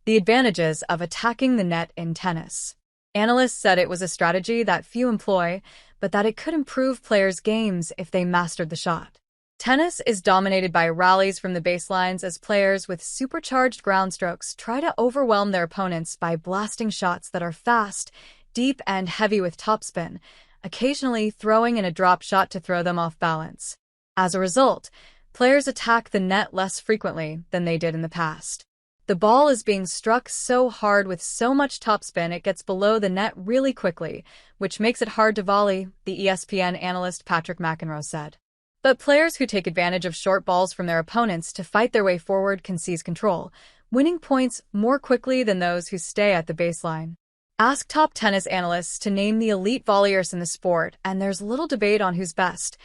The advantages of attacking the net in tennis. Analysts said it was a strategy that few employ, but that it could improve players' games if they mastered the shot. Tennis is dominated by rallies from the baselines as players with supercharged ground strokes try to overwhelm their opponents by blasting shots that are fast, deep, and heavy with topspin, occasionally throwing in a drop shot to throw them off balance. As a result, players attack the net less frequently than they did in the past. The ball is being struck so hard with so much topspin it gets below the net really quickly, which makes it hard to volley, the ESPN analyst Patrick McEnroe said. But players who take advantage of short balls from their opponents to fight their way forward can seize control, winning points more quickly than those who stay at the baseline. Ask top tennis analysts to name the elite volleyers in the sport, and there's little debate on who's best.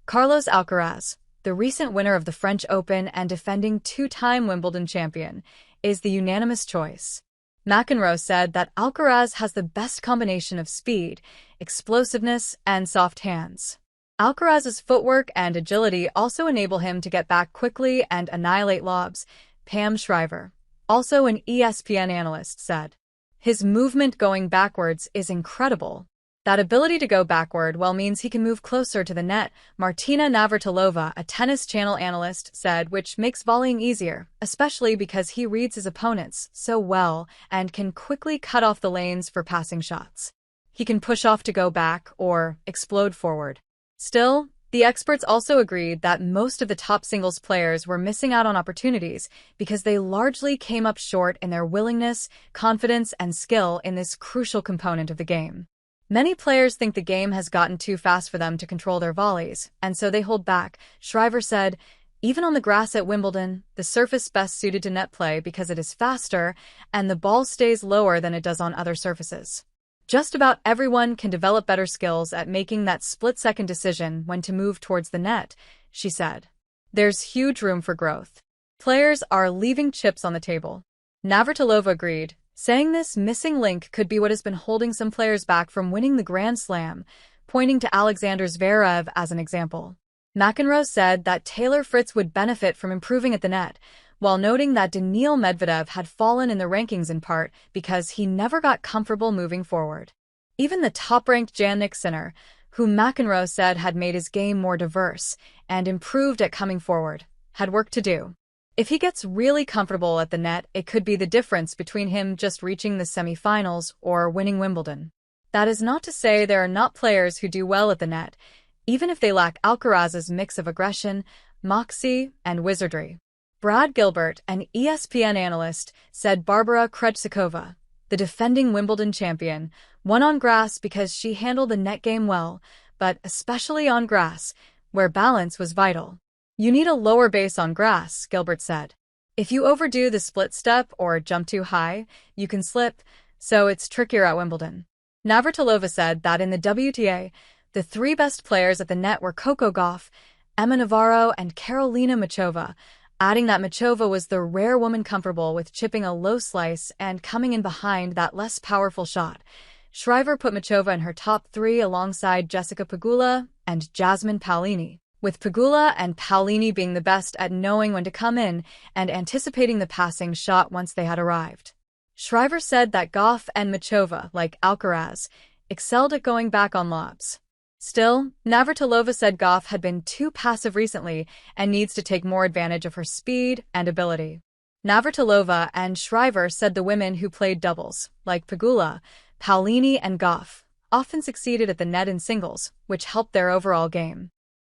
Carlos Alcaraz, the recent winner of the French Open and defending two-time Wimbledon champion, is the unanimous choice. McEnroe said that Alcaraz has the best combination of speed, explosiveness, and soft hands. Alcaraz's footwork and agility also enable him to get back quickly and annihilate lobs, Pam Shriver, also an ESPN analyst, said. His movement going backwards is incredible. That ability to go backward well means he can move closer to the net, Martina Navratilova, a Tennis Channel analyst, said, which makes volleying easier, especially because he reads his opponents so well and can quickly cut off the lanes for passing shots. He can push off to go back or explode forward. Still, the experts also agreed that most of the top singles players were missing out on opportunities because they largely came up short in their willingness, confidence, and skill in this crucial component of the game. Many players think the game has gotten too fast for them to control their volleys, and so they hold back, Shriver said. Even on the grass at Wimbledon, the surface best suited to net play because it is faster and the ball stays lower than it does on other surfaces. Just about everyone can develop better skills at making that split-second decision when to move towards the net, she said. There's huge room for growth. Players are leaving chips on the table. Navratilova agreed, saying this missing link could be what has been holding some players back from winning the Grand Slam, pointing to Alexander Zverev as an example. McEnroe said that Taylor Fritz would benefit from improving at the net, while noting that Daniil Medvedev had fallen in the rankings in part because he never got comfortable moving forward. Even the top-ranked Jannik Sinner, who McEnroe said had made his game more diverse and improved at coming forward, had work to do. If he gets really comfortable at the net, it could be the difference between him just reaching the semifinals or winning Wimbledon. That is not to say there are not players who do well at the net, even if they lack Alcaraz's mix of aggression, moxie, and wizardry. Brad Gilbert, an ESPN analyst, said Barbara Krejcikova, the defending Wimbledon champion, won on grass because she handled the net game well, but especially on grass, where balance was vital. You need a lower base on grass, Gilbert said. If you overdo the split step or jump too high, you can slip, so it's trickier at Wimbledon. Navratilova said that in the WTA, the three best players at the net were Coco Gauff, Emma Navarro, and Karolina Muchova, adding that Muchova was the rare woman comfortable with chipping a low slice and coming in behind that less powerful shot. Shriver put Muchova in her top three alongside Jessica Pegula and Jasmine Paolini, with Pegula and Paolini being the best at knowing when to come in and anticipating the passing shot once they had arrived. Shriver said that Gauff and Muchova, like Alcaraz, excelled at going back on lobs. Still, Navratilova said Gauff had been too passive recently and needs to take more advantage of her speed and ability. Navratilova and Shriver said the women who played doubles, like Pegula, Paolini, and Gauff, often succeeded at the net in singles, which helped their overall game.